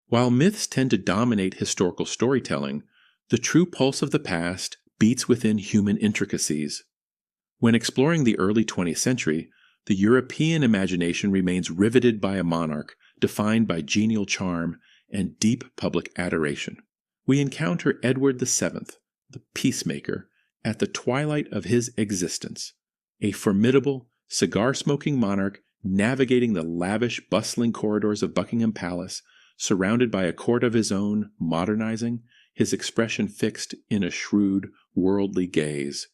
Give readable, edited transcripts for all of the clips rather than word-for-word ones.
While myths tend to dominate historical storytelling, the true pulse of the past beats within human intricacies. When exploring the early 20th century, the European imagination remains riveted by a monarch defined by genial charm and deep public adoration. We encounter Edward VII, the peacemaker, at the twilight of his existence, a formidable, cigar-smoking monarch navigating the lavish, bustling corridors of Buckingham Palace, surrounded by a court of his own, modernizing, his expression fixed in a shrewd, worldly gaze.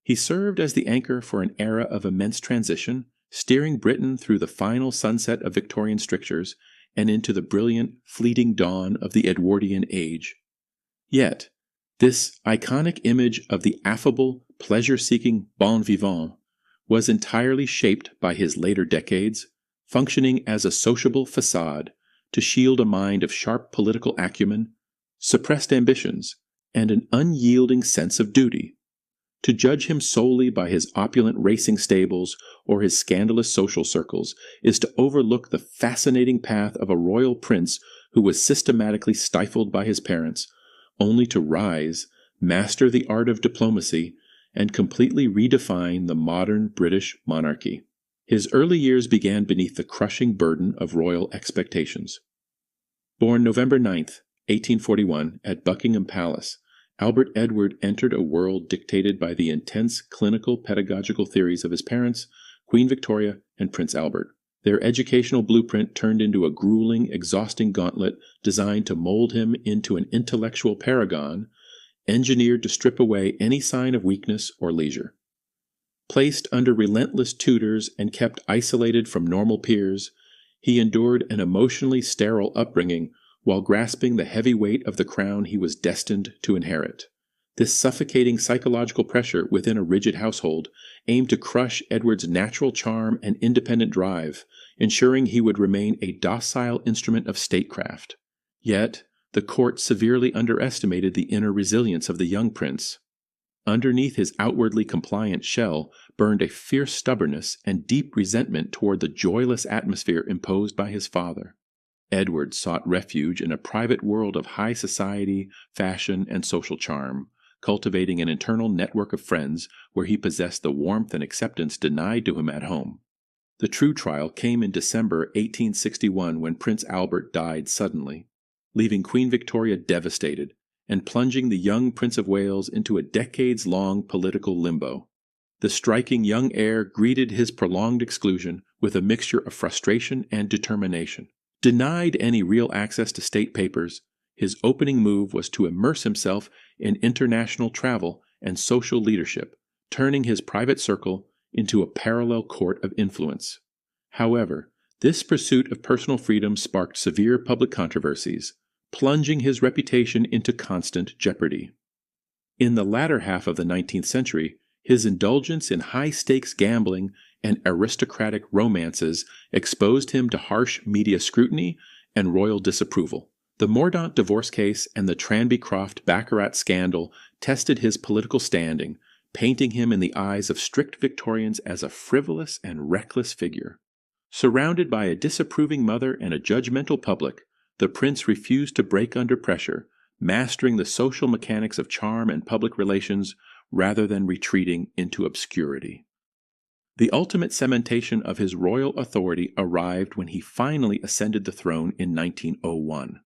He served as the anchor for an era of immense transition, steering Britain through the final sunset of Victorian strictures and into the brilliant, fleeting dawn of the Edwardian age. Yet, this iconic image of the affable, pleasure-seeking bon vivant was entirely shaped by his later decades, functioning as a sociable facade to shield a mind of sharp political acumen, suppressed ambitions, and an unyielding sense of duty. To judge him solely by his opulent racing stables or his scandalous social circles is to overlook the fascinating path of a royal prince who was systematically stifled by his parents, only to rise, master the art of diplomacy, and completely redefine the modern British monarchy. His early years began beneath the crushing burden of royal expectations. Born November 9, 1841, at Buckingham Palace, Albert Edward entered a world dictated by the intense clinical pedagogical theories of his parents, Queen Victoria and Prince Albert. Their educational blueprint turned into a grueling, exhausting gauntlet designed to mold him into an intellectual paragon, engineered to strip away any sign of weakness or leisure. Placed under relentless tutors and kept isolated from normal peers, he endured an emotionally sterile upbringing while grasping the heavy weight of the crown he was destined to inherit. This suffocating psychological pressure within a rigid household aimed to crush Edward's natural charm and independent drive, ensuring he would remain a docile instrument of statecraft. Yet, the court severely underestimated the inner resilience of the young prince. Underneath his outwardly compliant shell burned a fierce stubbornness and deep resentment toward the joyless atmosphere imposed by his father. Edward sought refuge in a private world of high society, fashion, and social charm, cultivating an internal network of friends where he possessed the warmth and acceptance denied to him at home. The true trial came in December 1861 when Prince Albert died suddenly, leaving Queen Victoria devastated and plunging the young Prince of Wales into a decades-long political limbo. The striking young heir greeted his prolonged exclusion with a mixture of frustration and determination. Denied any real access to state papers, his opening move was to immerse himself in international travel and social leadership, turning his private circle into a parallel court of influence. However, this pursuit of personal freedom sparked severe public controversies, plunging his reputation into constant jeopardy. In the latter half of the 19th century, his indulgence in high-stakes gambling and aristocratic romances exposed him to harsh media scrutiny and royal disapproval. The Mordaunt divorce case and the Tranby-Croft baccarat scandal tested his political standing, painting him in the eyes of strict Victorians as a frivolous and reckless figure. Surrounded by a disapproving mother and a judgmental public, the prince refused to break under pressure, mastering the social mechanics of charm and public relations rather than retreating into obscurity. The ultimate cementation of his royal authority arrived when he finally ascended the throne in 1901.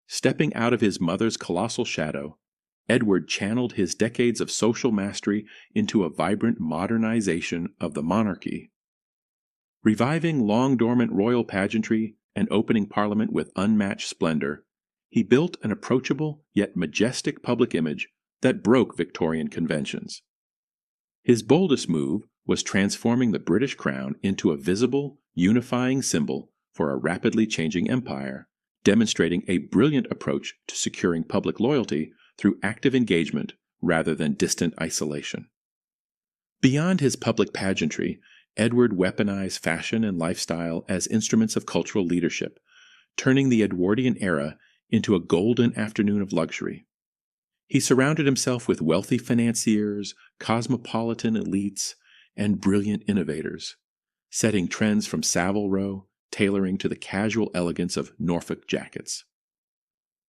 Stepping out of his mother's colossal shadow, Edward channeled his decades of social mastery into a vibrant modernization of the monarchy. Reviving long-dormant royal pageantry and opening Parliament with unmatched splendor, he built an approachable yet majestic public image that broke Victorian conventions. His boldest move was transforming the British crown into a visible, unifying symbol for a rapidly changing empire, demonstrating a brilliant approach to securing public loyalty through active engagement rather than distant isolation. Beyond his public pageantry, Edward weaponized fashion and lifestyle as instruments of cultural leadership, turning the Edwardian era into a golden afternoon of luxury. He surrounded himself with wealthy financiers, cosmopolitan elites, and brilliant innovators, setting trends from Savile Row tailoring to the casual elegance of Norfolk jackets.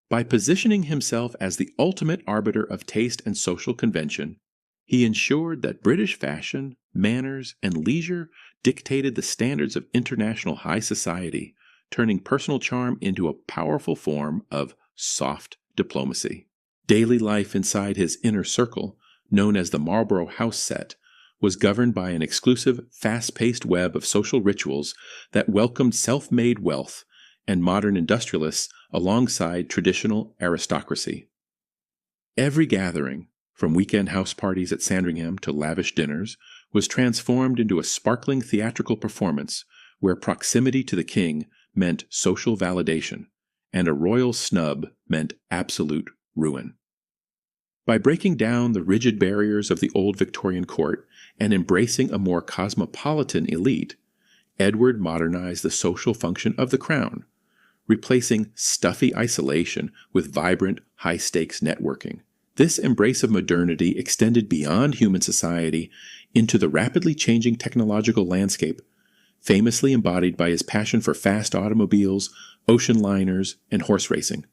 By positioning himself as the ultimate arbiter of taste and social convention, he ensured that British fashion, manners, and leisure dictated the standards of international high society, turning personal charm into a powerful form of soft diplomacy. Daily life inside his inner circle, known as the Marlborough House set, was governed by an exclusive, fast-paced web of social rituals that welcomed self-made wealth and modern industrialists alongside traditional aristocracy. Every gathering, from weekend house parties at Sandringham to lavish dinners, was transformed into a sparkling theatrical performance where proximity to the king meant social validation, and a royal snub meant absolute ruin. By breaking down the rigid barriers of the old Victorian court and embracing a more cosmopolitan elite, Edward modernized the social function of the crown, replacing stuffy isolation with vibrant, high-stakes networking. This embrace of modernity extended beyond human society into the rapidly changing technological landscape, famously embodied by his passion for fast automobiles, ocean liners, and horse racing.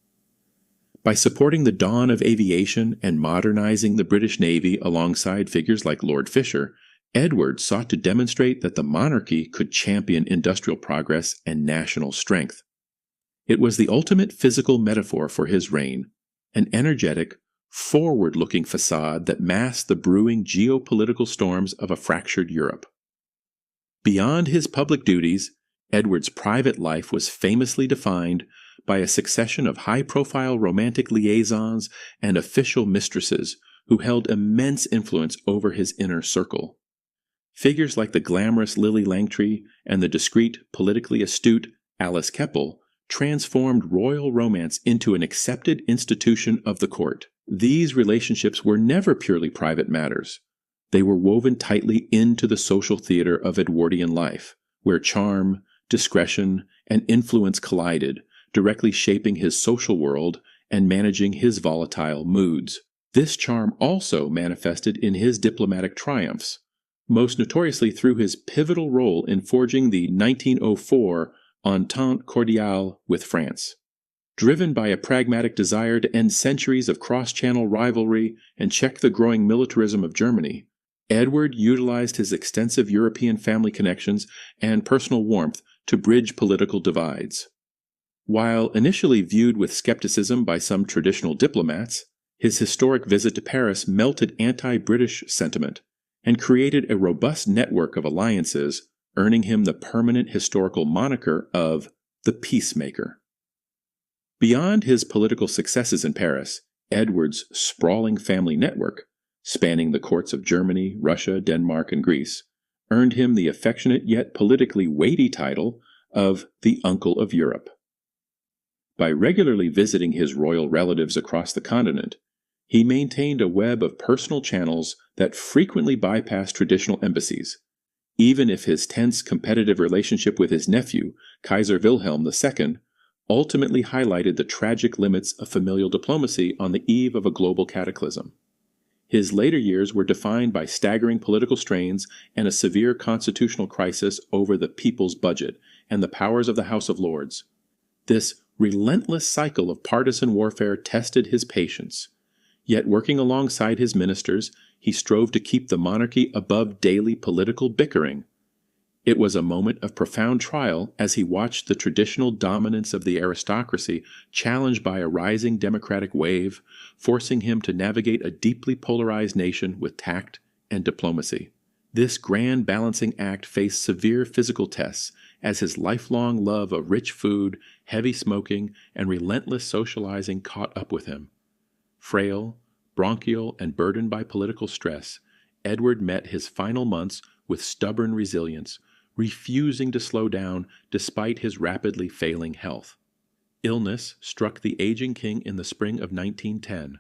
By supporting the dawn of aviation and modernizing the British Navy alongside figures like Lord Fisher, Edward sought to demonstrate that the monarchy could champion industrial progress and national strength. It was the ultimate physical metaphor for his reign, an energetic, forward-looking facade that masked the brewing geopolitical storms of a fractured Europe. Beyond his public duties, Edward's private life was famously defined by a succession of high-profile romantic liaisons and official mistresses who held immense influence over his inner circle. Figures like the glamorous Lily Langtry and the discreet, politically astute Alice Keppel transformed royal romance into an accepted institution of the court. These relationships were never purely private matters. They were woven tightly into the social theater of Edwardian life, where charm, discretion, and influence collided, directly shaping his social world and managing his volatile moods. This charm also manifested in his diplomatic triumphs, most notoriously through his pivotal role in forging the 1904 Entente Cordiale with France. Driven by a pragmatic desire to end centuries of cross-channel rivalry and check the growing militarism of Germany, Edward utilized his extensive European family connections and personal warmth to bridge political divides. While initially viewed with skepticism by some traditional diplomats, his historic visit to Paris melted anti-British sentiment and created a robust network of alliances, earning him the permanent historical moniker of the Peacemaker. Beyond his political successes in Paris, Edward's sprawling family network, spanning the courts of Germany, Russia, Denmark, and Greece, earned him the affectionate yet politically weighty title of the Uncle of Europe. By regularly visiting his royal relatives across the continent, he maintained a web of personal channels that frequently bypassed traditional embassies, even if his tense competitive relationship with his nephew, Kaiser Wilhelm II, ultimately highlighted the tragic limits of familial diplomacy on the eve of a global cataclysm. His later years were defined by staggering political strains and a severe constitutional crisis over the people's budget and the powers of the House of Lords. This relentless cycle of partisan warfare tested his patience. Yet working alongside his ministers, he strove to keep the monarchy above daily political bickering. It was a moment of profound trial as he watched the traditional dominance of the aristocracy challenged by a rising democratic wave, forcing him to navigate a deeply polarized nation with tact and diplomacy. This grand balancing act faced severe physical tests as his lifelong love of rich food, heavy smoking, and relentless socializing caught up with him. Frail, bronchial, and burdened by political stress, Edward met his final months with stubborn resilience, refusing to slow down despite his rapidly failing health. Illness struck the aging king in the spring of 1910.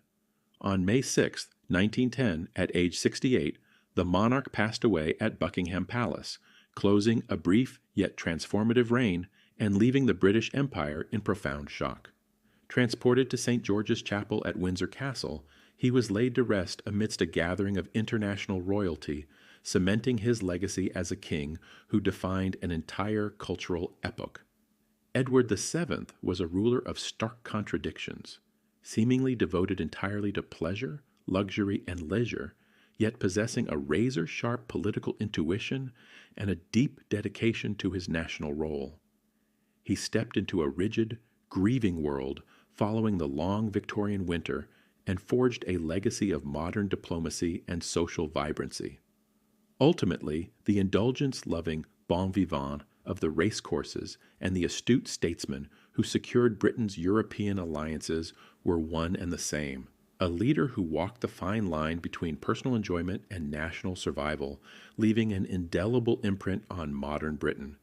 On May 6, 1910, at age 68, the monarch passed away at Buckingham Palace, closing a brief yet transformative reign and leaving the British Empire in profound shock. Transported to St. George's Chapel at Windsor Castle, he was laid to rest amidst a gathering of international royalty, cementing his legacy as a king who defined an entire cultural epoch. Edward VII was a ruler of stark contradictions, seemingly devoted entirely to pleasure, luxury, and leisure, yet possessing a razor-sharp political intuition and a deep dedication to his national role. He stepped into a rigid, grieving world following the long Victorian winter and forged a legacy of modern diplomacy and social vibrancy. Ultimately, the indulgence-loving bon vivant of the racecourses and the astute statesman who secured Britain's European alliances were one and the same, a leader who walked the fine line between personal enjoyment and national survival, leaving an indelible imprint on modern Britain,